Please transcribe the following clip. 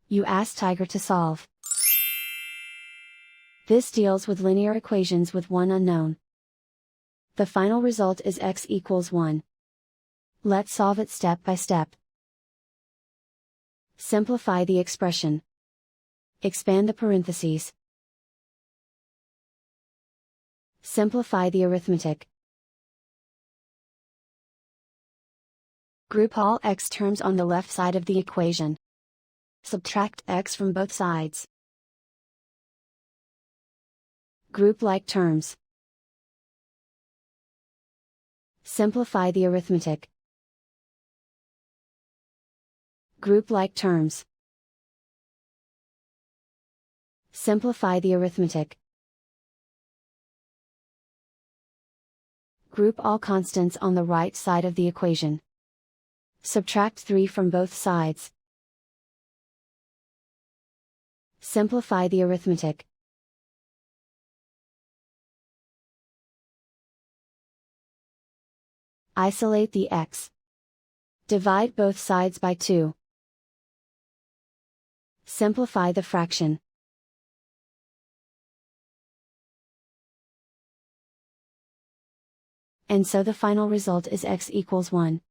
You ask Tiger to solve. This deals with linear equations with one unknown. The final result is x equals 1. Let's solve it step by step. Simplify the expression. Expand the parentheses. Simplify the arithmetic. Group all x terms on the left side of the equation. Subtract x from both sides. Group like terms. Simplify the arithmetic. Group like terms. Simplify the arithmetic. Group all constants on the right side of the equation. Subtract 3 from both sides. Simplify the arithmetic. Isolate the x. Divide both sides by 2. Simplify the fraction. And so the final result is x equals 1.